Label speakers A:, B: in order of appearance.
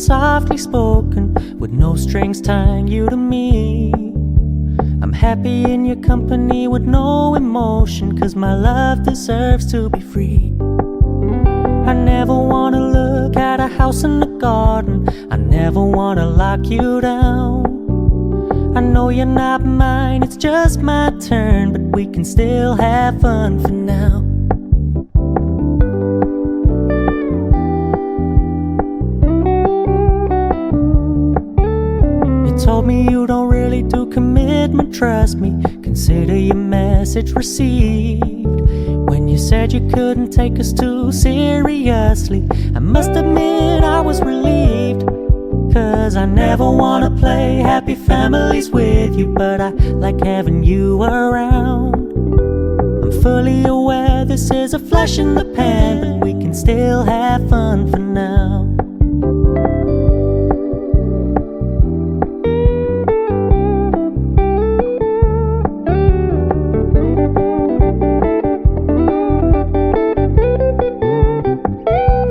A: softly spoken, with no strings tying you to me. I'm happy in your company with no emotion, 'cause my love deserves to be free. I never wanna look at a house in the garden, I never wanna lock you down. I know you're not mine, it's just my turn, but we can still have fun for now. You told me you don't really do commitment, trust me, consider your message received. When you said you couldn't take us too seriously, I must admit I was relieved. 'Cause I never wanna play happy families with you, but I like having you around. I'm fully aware this is a flash in the pan, but we can still have fun for now.